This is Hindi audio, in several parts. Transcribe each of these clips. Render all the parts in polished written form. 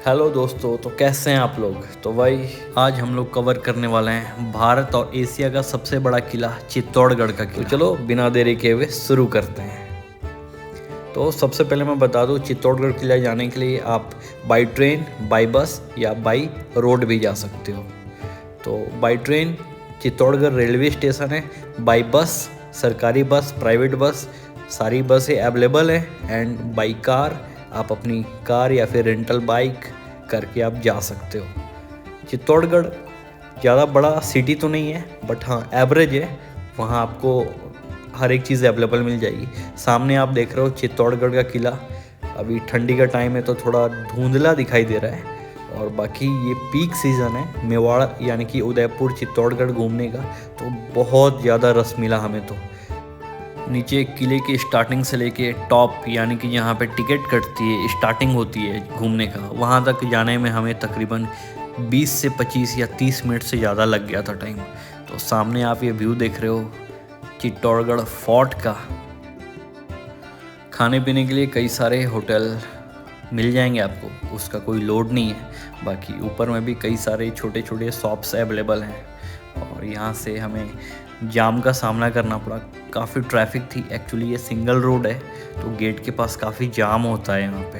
हेलो दोस्तों, तो कैसे हैं आप लोग। तो भाई आज हम लोग कवर करने वाले हैं भारत और एशिया का सबसे बड़ा किला चित्तौड़गढ़ का किला। तो चलो बिना देरी के हुए शुरू करते हैं। तो सबसे पहले मैं बता दूं, चित्तौड़गढ़ किला जाने के लिए आप बाई ट्रेन, बाई बस या बाई रोड भी जा सकते हो। तो by train Chittorgarh railway station है, बाई बस सरकारी बस, प्राइवेट बस, सारी बसें अवेलेबल हैं, एंड बाई कार आप अपनी कार या फिर रेंटल बाइक करके आप जा सकते हो। चित्तौड़गढ़ ज़्यादा बड़ा सिटी तो नहीं है, बट हाँ एवरेज है। वहाँ आपको हर एक चीज़ अवेलेबल मिल जाएगी। सामने आप देख रहे हो चित्तौड़गढ़ का किला। अभी ठंडी का टाइम है तो थोड़ा धुंधला दिखाई दे रहा है, और बाकी ये पीक सीज़न है मेवाड़ यानी कि उदयपुर चित्तौड़गढ़ घूमने का, तो बहुत ज़्यादा रस मिला हमें। तो नीचे किले की स्टार्टिंग से लेके टॉप यानी कि यहाँ पे टिकट कटती है, स्टार्टिंग होती है घूमने का, वहाँ तक जाने में हमें तकरीबन 20 से 25 या 30 मिनट से ज़्यादा लग गया था टाइम। तो सामने आप ये व्यू देख रहे हो चित्तौड़गढ़ फोर्ट का। खाने पीने के लिए कई सारे होटल मिल जाएंगे आपको, उसका कोई लोड नहीं है। बाकी ऊपर में भी कई सारे छोटे छोटे शॉप्स अवेलेबल हैं, और यहाँ से हमें जाम का सामना करना पड़ा। काफ़ी ट्रैफिक थी। एक्चुअली ये सिंगल रोड है, तो गेट के पास काफ़ी जाम होता है यहाँ पे।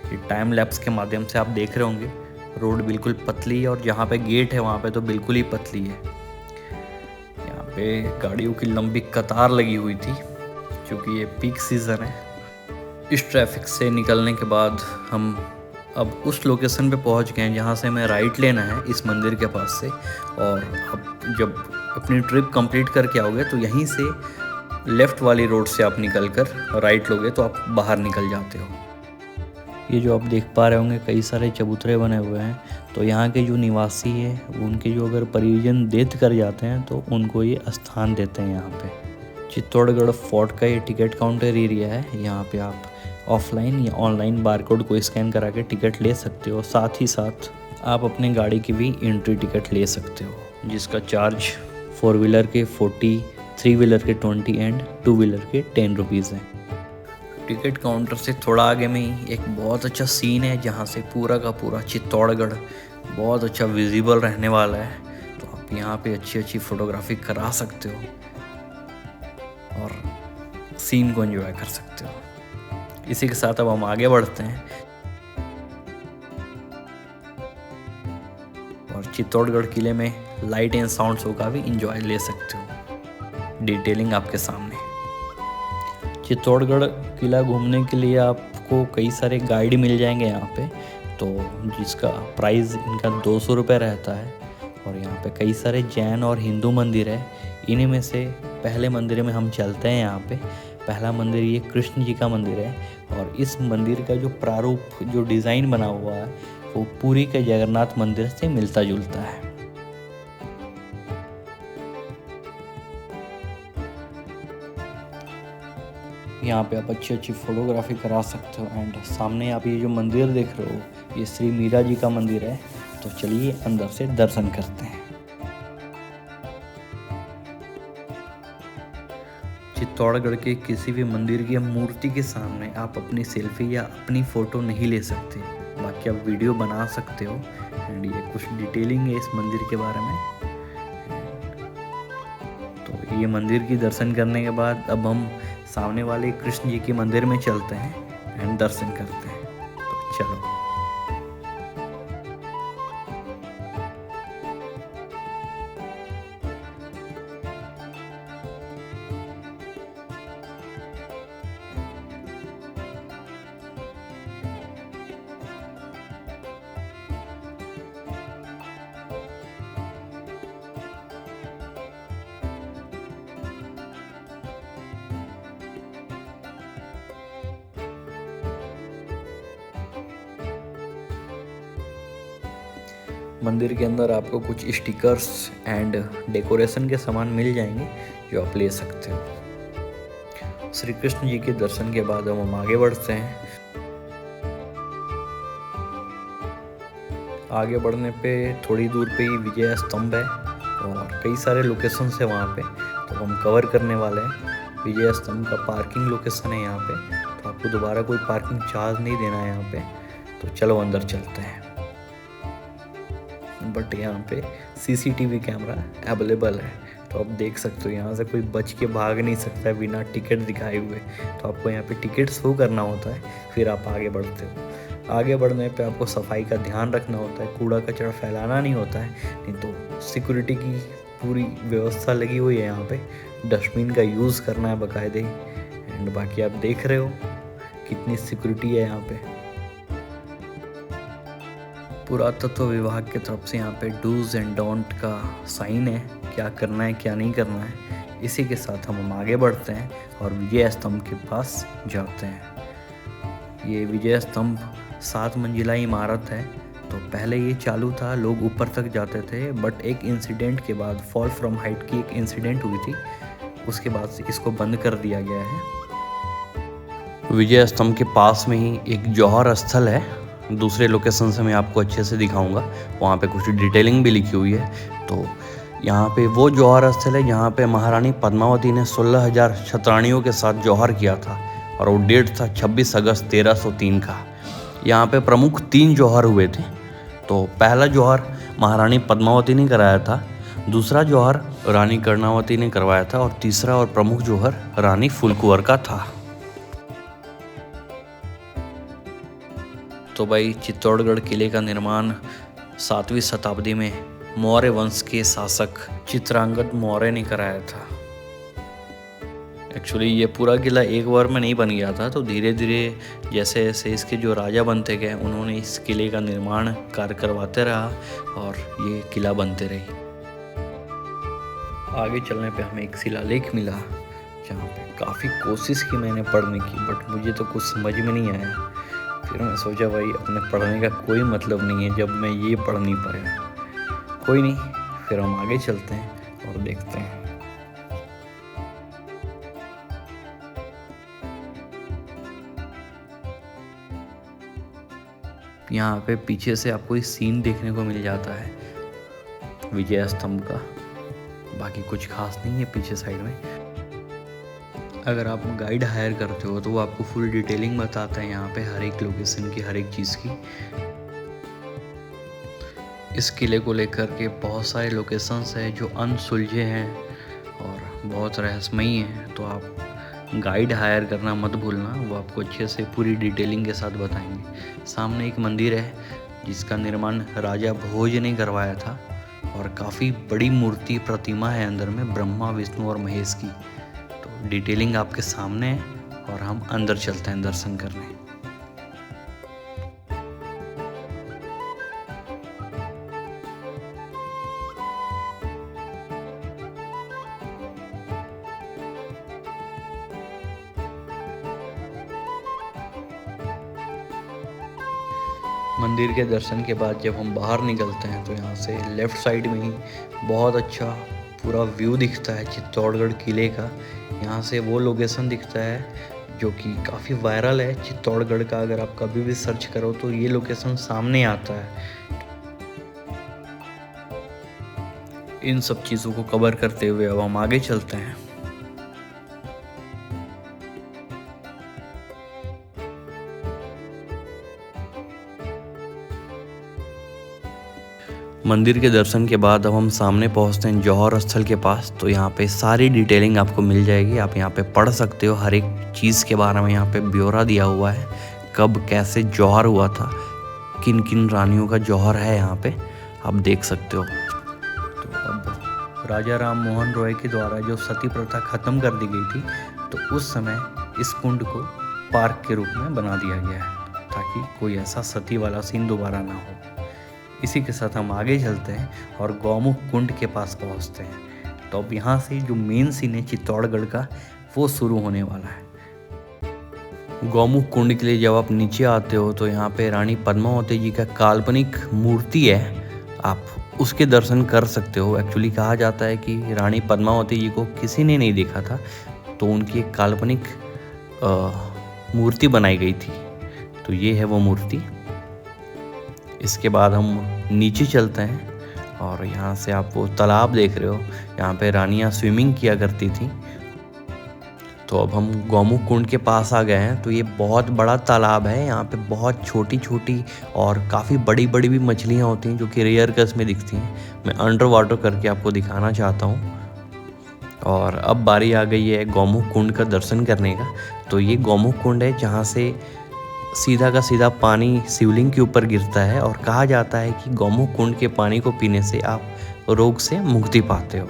ये टाइम लैप्स के माध्यम से आप देख रहे होंगे, रोड बिल्कुल पतली है, और जहाँ पे गेट है वहाँ पे तो बिल्कुल ही पतली है। यहाँ पे गाड़ियों की लंबी कतार लगी हुई थी, क्योंकि ये पीक सीज़न है। इस ट्रैफिक से निकलने के बाद हम अब उस लोकेशन पे पहुंच गए हैं जहाँ से हमें राइट लेना है इस मंदिर के पास से। और अब जब अपनी ट्रिप कंप्लीट करके आओगे तो यहीं से लेफ़्ट वाली रोड से आप निकल कर राइट लोगे तो आप बाहर निकल जाते हो। ये जो आप देख पा रहे होंगे कई सारे चबूतरे बने हुए हैं, तो यहाँ के जो निवासी हैं उनके जो अगर परिजन डेथ कर जाते हैं तो उनको ये स्थान देते हैं यहाँ पे। चित्तौड़गढ़ फोर्ट का ये टिकट काउंटर एरिया है। यहाँ पे आप ऑफलाइन या ऑनलाइन बारकोड को स्कैन करा के टिकट ले सकते हो। साथ ही साथ आप अपने गाड़ी की भी एंट्री टिकट ले सकते हो, जिसका चार्ज 4 व्हीलर के 40, 3 व्हीलर के 20 एंड 2 व्हीलर के 10 रुपीज़ है। टिकट काउंटर से थोड़ा आगे में ही एक बहुत अच्छा सीन है, जहाँ से पूरा का पूरा चित्तौड़गढ़ बहुत अच्छा विजिबल रहने वाला है। तो आप यहाँ पे अच्छी अच्छी फोटोग्राफी करा सकते हो और सीन को एंजॉय कर सकते हो। इसी के साथ अब हम आगे बढ़ते हैं और चित्तौड़गढ़ किले में लाइट एंड साउंड शो का भी एंजॉय ले सकते हो। डिटेलिंग आपके सामने। चित्तौड़गढ़ किला घूमने के लिए आपको कई सारे गाइड मिल जाएंगे यहाँ पे, तो जिसका प्राइस इनका 200 रुपये रहता है। और यहाँ पे कई सारे जैन और हिंदू मंदिर है। इन्हीं में से पहले मंदिर में हम चलते हैं। यहाँ पे पहला मंदिर ये कृष्ण जी का मंदिर है, और इस मंदिर का जो प्रारूप, जो डिज़ाइन बना हुआ है, वो पुरी के जगन्नाथ मंदिर से मिलता जुलता है। यहाँ पे आप अच्छी अच्छी फोटोग्राफी करा सकते हो। एंड सामने आप ये जो मंदिर देख रहे हो, ये श्री मीरा जी का मंदिर है। तो चलिए अंदर से दर्शन करते हैं। चित्तौड़गढ़ के किसी भी मंदिर की मूर्ति के सामने आप अपनी सेल्फी या अपनी फ़ोटो नहीं ले सकते, बाकी आप वीडियो बना सकते हो। एंड ये कुछ डिटेलिंग है इस मंदिर के बारे में। तो ये मंदिर की दर्शन करने के बाद अब हम सामने वाले कृष्ण जी के मंदिर में चलते हैं एंड दर्शन करते हैं। तो चलो। मंदिर के अंदर आपको कुछ स्टिकर्स एंड डेकोरेशन के सामान मिल जाएंगे जो आप ले सकते हो। श्री कृष्ण जी के दर्शन के बाद हम आगे बढ़ते हैं। आगे बढ़ने पे थोड़ी दूर पे ही विजय स्तंभ है, और कई सारे लोकेशन है वहाँ पे, तो हम कवर करने वाले हैं। विजय स्तंभ का पार्किंग लोकेशन है यहाँ पे, तो आपको दोबारा कोई पार्किंग चार्ज नहीं देना है यहाँ पे। तो चलो अंदर चलते हैं। बट यहाँ पे सीसीटीवी कैमरा अवेलेबल है, तो आप देख सकते हो यहाँ से कोई बच के भाग नहीं सकता है बिना टिकट दिखाए हुए। तो आपको यहाँ पे टिकट शो करना होता है, फिर आप आगे बढ़ते हो। आगे बढ़ने पे आपको सफाई का ध्यान रखना होता है, कूड़ा कचरा फैलाना नहीं होता है, नहीं तो सिक्योरिटी की पूरी व्यवस्था लगी हुई है यहाँ पे। डस्टबिन का यूज़ करना है बाकायदे। एंड बाकी आप देख रहे हो कितनी सिक्योरिटी है यहाँ पे। पुरातत्व विभाग की तरफ से यहाँ पे डूज एंड डोंट का साइन है, क्या करना है क्या नहीं करना है। इसी के साथ हम आगे बढ़ते हैं और विजय स्तंभ के पास जाते हैं। ये विजय स्तंभ 7 मंजिला इमारत है। तो पहले ये चालू था, लोग ऊपर तक जाते थे, बट एक इंसिडेंट के बाद, फॉल फ्रॉम हाइट की एक इंसिडेंट हुई थी, उसके बाद से इसको बंद कर दिया गया है। विजय स्तंभ के पास में ही एक जौहर स्थल है, दूसरे लोकेशन से मैं आपको अच्छे से दिखाऊंगा, वहाँ पे कुछ डिटेलिंग भी लिखी हुई है। तो यहाँ पे वो जौहर स्थल है जहाँ पे महारानी पद्मावती ने 16,000 क्षत्राणियों के साथ जौहर किया था, और वो डेट था 26 अगस्त 1303 का। यहाँ पे प्रमुख 3 जौहर हुए थे। तो पहला जौहर महारानी पद्मावती ने कराया था, दूसरा जौहर रानी कर्णावती ने करवाया था, और तीसरा और प्रमुख जौहर रानी फूलकुंवर का था। तो भाई चित्तौड़गढ़ किले का निर्माण 7वीं शताब्दी में मौर्य वंश के शासक चित्रांगद मौर्य ने कराया था। एक्चुअली ये पूरा किला एक बार में नहीं बन गया था, तो धीरे धीरे जैसे जैसे इसके जो राजा बनते गए, उन्होंने इस किले का निर्माण कार्य करवाते रहा और ये किला बनते रही। आगे चलने पे हमें एक शिलालेख मिला, जहाँ पे काफ़ी कोशिश की मैंने पढ़ने की, बट मुझे तो कुछ समझ में नहीं आया। फिर मैं सोचा भाई अपने पढ़ने का कोई मतलब नहीं है जब मैं ये पढ़ नहीं पाया। कोई नहीं, फिर हम आगे चलते हैं और देखते हैं। यहाँ पे पीछे से आपको इस सीन देखने को मिल जाता है विजय स्तंभ का, बाकी कुछ खास नहीं है पीछे साइड में। अगर आप गाइड हायर करते हो तो वो आपको फुल डिटेलिंग बताता है यहाँ पे हर एक लोकेशन की, हर एक चीज़ की। इस किले को लेकर के बहुत सारे लोकेशंस हैं जो अनसुलझे हैं और बहुत रहस्यमयी हैं। तो आप गाइड हायर करना मत भूलना, वो आपको अच्छे से पूरी डिटेलिंग के साथ बताएंगे। सामने एक मंदिर है जिसका निर्माण राजा भोज ने करवाया था, और काफ़ी बड़ी मूर्ति प्रतिमा है अंदर में, ब्रह्मा विष्णु और महेश की। तो डिटेलिंग आपके सामने है और हम अंदर चलते हैं दर्शन करने। मंदिर के दर्शन के बाद जब हम बाहर निकलते हैं तो यहाँ से लेफ़्ट साइड में ही बहुत अच्छा पूरा व्यू दिखता है चित्तौड़गढ़ किले का। यहाँ से वो लोकेशन दिखता है जो कि काफ़ी वायरल है चित्तौड़गढ़ का। अगर आप कभी भी सर्च करो तो ये लोकेशन सामने आता है। इन सब चीज़ों को कवर करते हुए अब हम आगे चलते हैं। मंदिर के दर्शन के बाद अब हम सामने पहुंचते हैं जौहर स्थल के पास। तो यहाँ पे सारी डिटेलिंग आपको मिल जाएगी, आप यहाँ पे पढ़ सकते हो। हर एक चीज़ के बारे में यहाँ पे ब्यौरा दिया हुआ है, कब कैसे जौहर हुआ था, किन किन रानियों का जौहर है यहाँ पे आप देख सकते हो। तो अब राजा राम मोहन रॉय के द्वारा जो सती प्रथा ख़त्म कर दी गई थी, तो उस समय इस कुंड को पार्क के रूप में बना दिया गया है ताकि कोई ऐसा सती वाला सीन दोबारा ना हो। इसी के साथ हम आगे चलते हैं और गौमुख कुंड के पास पहुंचते हैं। तो अब यहाँ से जो मेन सीन है चित्तौड़गढ़ का वो शुरू होने वाला है। गौमुख कुंड के लिए जब आप नीचे आते हो तो यहाँ पे रानी पद्मावती जी का काल्पनिक मूर्ति है, आप उसके दर्शन कर सकते हो। एक्चुअली कहा जाता है कि रानी पद्मावती जी को किसी ने नहीं देखा था, तो उनकी एक काल्पनिक मूर्ति बनाई गई थी। तो ये है वो मूर्ति। इसके बाद हम नीचे चलते हैं और यहाँ से आप वो तालाब देख रहे हो, यहाँ पे रानियाँ स्विमिंग किया करती थी। तो अब हम गौमुख कुंड के पास आ गए हैं। तो ये बहुत बड़ा तालाब है, यहाँ पे बहुत छोटी छोटी और काफ़ी बड़ी बड़ी भी मछलियाँ होती हैं जो कि रेयर केस में दिखती हैं। मैं अंडर वाटर करके आपको दिखाना चाहता हूँ। और अब बारी आ गई है गौमुख कुंड का दर्शन करने का। तो ये गौमुख कुंड है जहाँ से सीधा का सीधा पानी शिवलिंग के ऊपर गिरता है और कहा जाता है कि गौमुख कुंड के पानी को पीने से आप रोग से मुक्ति पाते हो।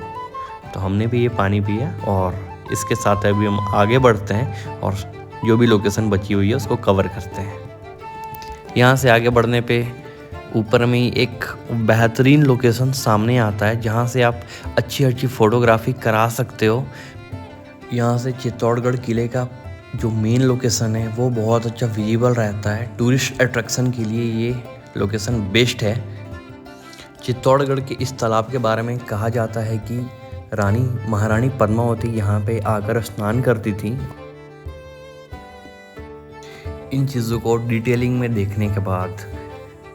तो हमने भी ये पानी पिया और इसके साथ अभी हम आगे बढ़ते हैं और जो भी लोकेशन बची हुई है उसको कवर करते हैं। यहाँ से आगे बढ़ने पे ऊपर में ही एक बेहतरीन लोकेशन सामने आता है जहाँ से आप अच्छी अच्छी फ़ोटोग्राफी करा सकते हो। यहाँ से चित्तौड़गढ़ किले का जो मेन लोकेशन है वो बहुत अच्छा विजिबल रहता है। टूरिस्ट अट्रैक्शन के लिए ये लोकेशन बेस्ट है। चित्तौड़गढ़ के इस तालाब के बारे में कहा जाता है कि महारानी पद्मावती यहाँ पे आकर स्नान करती थी। इन चीज़ों को डिटेलिंग में देखने के बाद,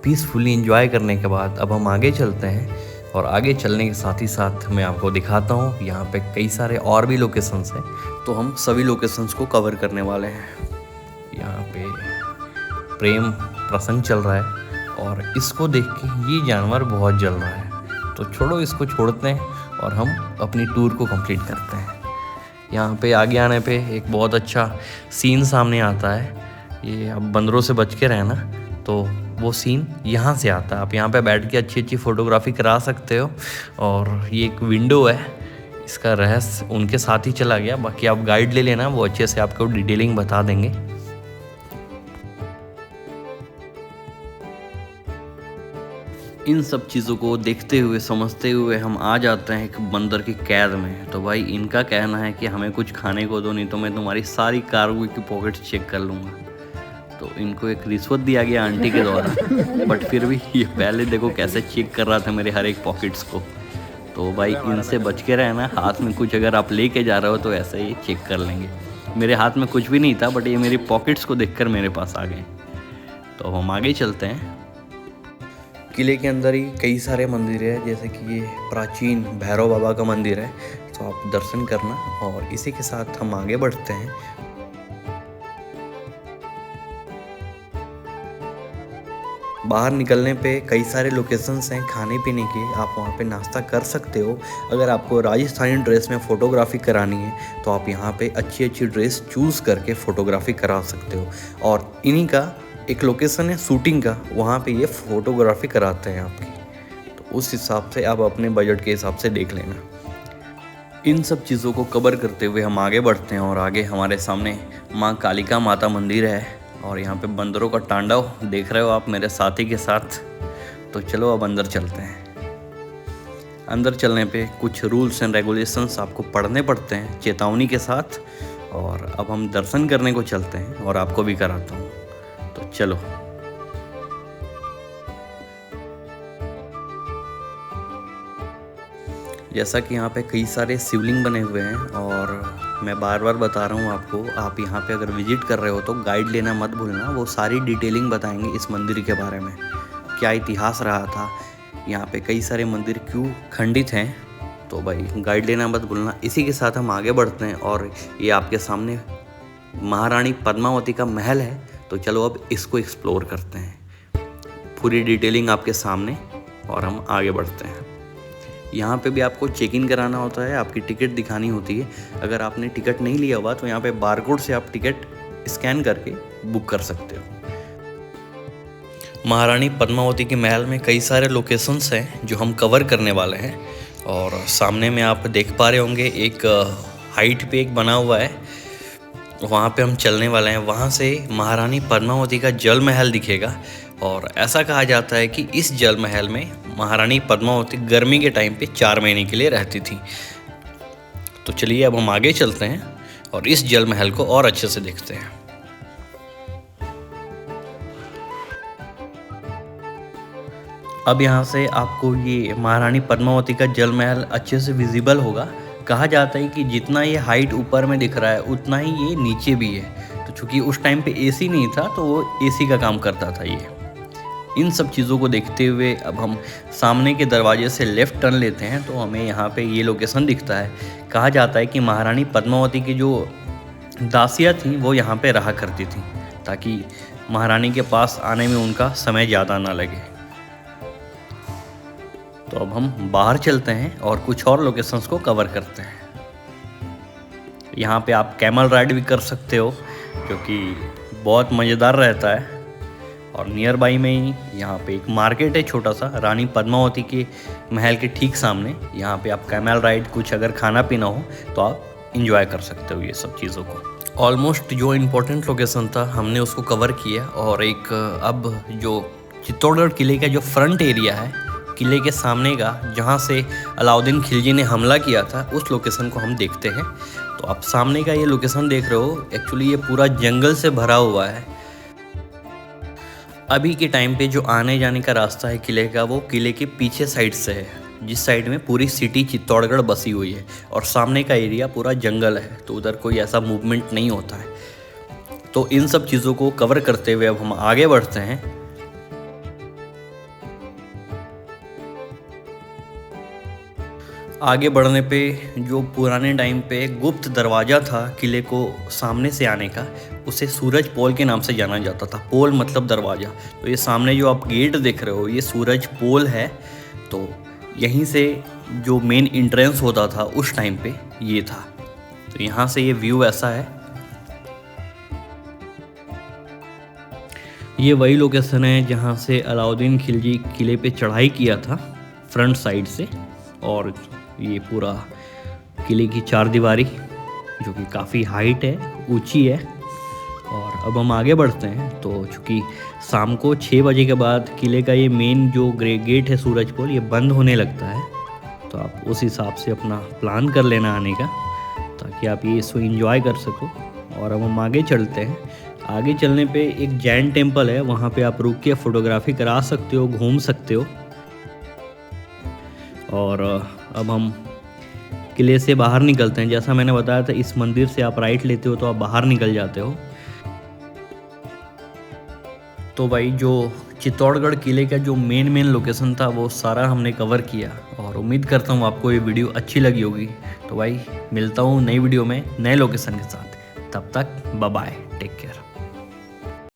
पीसफुली एंजॉय करने के बाद अब हम आगे चलते हैं। और आगे चलने के साथ ही साथ मैं आपको दिखाता हूँ यहाँ पे कई सारे और भी लोकेशंस हैं। तो हम सभी लोकेशंस को कवर करने वाले हैं। यहाँ पे प्रेम प्रसंग चल रहा है और इसको देख के ये जानवर बहुत जल रहा है। तो छोड़ो, इसको छोड़ते हैं और हम अपनी टूर को कंप्लीट करते हैं। यहाँ पे आगे आने पे एक बहुत अच्छा सीन सामने आता है। ये अब बंदरों से बच के रहना, तो वो सीन यहाँ से आता है। आप यहाँ पे बैठ के अच्छी अच्छी फ़ोटोग्राफी करा सकते हो। और ये एक विंडो है, इसका रहस्य उनके साथ ही चला गया। बाकी आप गाइड ले लेना, वो अच्छे से आपको डिटेलिंग बता देंगे। इन सब चीज़ों को देखते हुए समझते हुए हम आ जाते हैं एक बंदर की कैद में। तो भाई इनका कहना है कि हमें कुछ खाने को दो, नहीं तो मैं तुम्हारी सारी कार्गो की पॉकेट चेक कर लूँगा। तो इनको एक रिश्वत दिया गया आंटी के द्वारा, बट फिर भी ये पहले देखो कैसे चेक कर रहा था मेरे हर एक पॉकेट्स को। तो भाई इनसे बच के रहना। हाथ में कुछ अगर आप लेके जा रहे हो तो ऐसे ही चेक कर लेंगे। मेरे हाथ में कुछ भी नहीं था, बट ये मेरी पॉकेट्स को देखकर मेरे पास आ गए। तो हम आगे चलते हैं। किले के अंदर ही कई सारे मंदिर है, जैसे कि ये प्राचीन भैरव बाबा का मंदिर है, तो आप दर्शन करना। और इसी के साथ हम आगे बढ़ते हैं। बाहर निकलने पे कई सारे लोकेशंस हैं खाने पीने के, आप वहाँ पे नाश्ता कर सकते हो। अगर आपको राजस्थानी ड्रेस में फ़ोटोग्राफी करानी है तो आप यहाँ पे अच्छी अच्छी ड्रेस चूज़ करके फ़ोटोग्राफी करा सकते हो। और इन्हीं का एक लोकेशन है शूटिंग का, वहाँ पे ये फ़ोटोग्राफी कराते हैं आपकी। तो उस हिसाब से आप अपने बजट के हिसाब से देख लेना। इन सब चीज़ों को कवर करते हुए हम आगे बढ़ते हैं। और आगे हमारे सामने माँ कालिका माता मंदिर है और यहाँ पे बंदरों का तांडव देख रहे हो आप मेरे साथी के साथ। तो चलो अब अंदर चलते हैं। अंदर चलने पे कुछ रूल्स एंड रेगुलेशंस आपको पढ़ने पड़ते हैं चेतावनी के साथ। और अब हम दर्शन करने को चलते हैं और आपको भी कराता हूँ। तो चलो। जैसा कि यहाँ पे कई सारे शिवलिंग बने हुए हैं और मैं बार बार बता रहा हूँ आपको, आप यहाँ पे अगर विजिट कर रहे हो तो गाइड लेना मत भूलना। वो सारी डिटेलिंग बताएंगे इस मंदिर के बारे में, क्या इतिहास रहा था, यहाँ पे कई सारे मंदिर क्यों खंडित हैं। तो भाई गाइड लेना मत भूलना। इसी के साथ हम आगे बढ़ते हैं और ये आपके सामने महारानी पद्मावती का महल है। तो चलो अब इसको एक्सप्लोर करते हैं, पूरी डिटेलिंग आपके सामने, और हम आगे बढ़ते हैं। यहाँ पे भी आपको चेक इन कराना होता है, आपकी टिकट दिखानी होती है। अगर आपने टिकट नहीं लिया हुआ तो यहाँ पे बारकोड से आप टिकट स्कैन करके बुक कर सकते हो। महारानी पद्मावती के महल में कई सारे लोकेशंस हैं जो हम कवर करने वाले हैं। और सामने में आप देख पा रहे होंगे एक हाइट पे एक बना हुआ है, वहाँ पे हम चलने वाले हैं। वहाँ से महारानी पद्मावती का जल महल दिखेगा। और ऐसा कहा जाता है कि इस जल महल में महारानी पद्मावती गर्मी के टाइम पे 4 महीने के लिए रहती थी। तो चलिए अब हम आगे चलते हैं और इस जल महल को और अच्छे से देखते हैं। अब यहाँ से आपको ये महारानी पद्मावती का जल महल अच्छे से विजिबल होगा। कहा जाता है कि जितना ये हाइट ऊपर में दिख रहा है उतना ही ये नीचे भी है। तो चूँकि उस टाइम पे एसी नहीं था तो वो एसी का काम करता था ये। इन सब चीज़ों को देखते हुए अब हम सामने के दरवाजे से लेफ़्ट टर्न लेते हैं तो हमें यहाँ पे ये लोकेशन दिखता है। कहा जाता है कि महारानी पद्मावती की जो दासियाँ थीं वो यहाँ पे रहा करती थीं ताकि महारानी के पास आने में उनका समय ज़्यादा ना लगे। तो अब हम बाहर चलते हैं और कुछ और लोकेशंस को कवर करते हैं। यहाँ पे आप कैमल राइड भी कर सकते हो जो कि बहुत मज़ेदार रहता है। और नियर बाई में ही यहाँ पे एक मार्केट है छोटा सा, रानी पद्मावती के महल के ठीक सामने। यहाँ पे आप कैमल राइड कुछ अगर खाना पीना हो तो आप इंजॉय कर सकते हो ये सब चीज़ों को। ऑलमोस्ट जो इम्पोर्टेंट लोकेशन था हमने उसको कवर किया। और एक अब जो चित्तौड़गढ़ किले का जो फ्रंट एरिया है किले के सामने का, जहाँ से अलाउद्दीन खिलजी ने हमला किया था, उस लोकेशन को हम देखते हैं। तो आप सामने का ये लोकेशन देख रहे हो, एक्चुअली ये पूरा जंगल से भरा हुआ है। अभी के टाइम पे जो आने जाने का रास्ता है किले का, वो किले के पीछे साइड से है, जिस साइड में पूरी सिटी चित्तौड़गढ़ बसी हुई है और सामने का एरिया पूरा जंगल है, तो उधर कोई ऐसा मूवमेंट नहीं होता है। तो इन सब चीज़ों को कवर करते हुए अब हम आगे बढ़ते हैं। आगे बढ़ने पे जो पुराने टाइम पे गुप्त दरवाज़ा था किले को सामने से आने का, उसे सूरज पोल के नाम से जाना जाता था। पोल मतलब दरवाज़ा। तो ये सामने जो आप गेट देख रहे हो ये सूरज पोल है। तो यहीं से जो मेन एंट्रेंस होता था उस टाइम पे ये था। तो यहाँ से ये व्यू ऐसा है। ये वही लोकेशन है जहाँ से अलाउद्दीन खिलजी किले पे चढ़ाई किया था फ्रंट साइड से। और ये पूरा किले की चार दीवारी जो कि काफ़ी हाइट है, ऊंची है। और अब हम आगे बढ़ते हैं। तो चूँकि शाम को 6 बजे के बाद किले का ये मेन जो गेट है सूरज पोल, ये बंद होने लगता है। तो आप उस हिसाब से अपना प्लान कर लेना आने का, ताकि आप ये इसको एंजॉय कर सको। और अब हम आगे चलते हैं। आगे चलने पे एक जैन टेम्पल है, वहाँ पे आप रुक के फ़ोटोग्राफी करा सकते हो, घूम सकते हो। और अब हम किले से बाहर निकलते हैं। जैसा मैंने बताया था, इस मंदिर से आप राइट लेते हो तो आप बाहर निकल जाते हो। तो भाई जो चित्तौड़गढ़ किले का जो मेन लोकेशन था वो सारा हमने कवर किया। और उम्मीद करता हूँ आपको ये वीडियो अच्छी लगी होगी। तो भाई मिलता हूँ नई वीडियो में नए लोकेशन के साथ। तब तक बाय बाय, टेक केयर।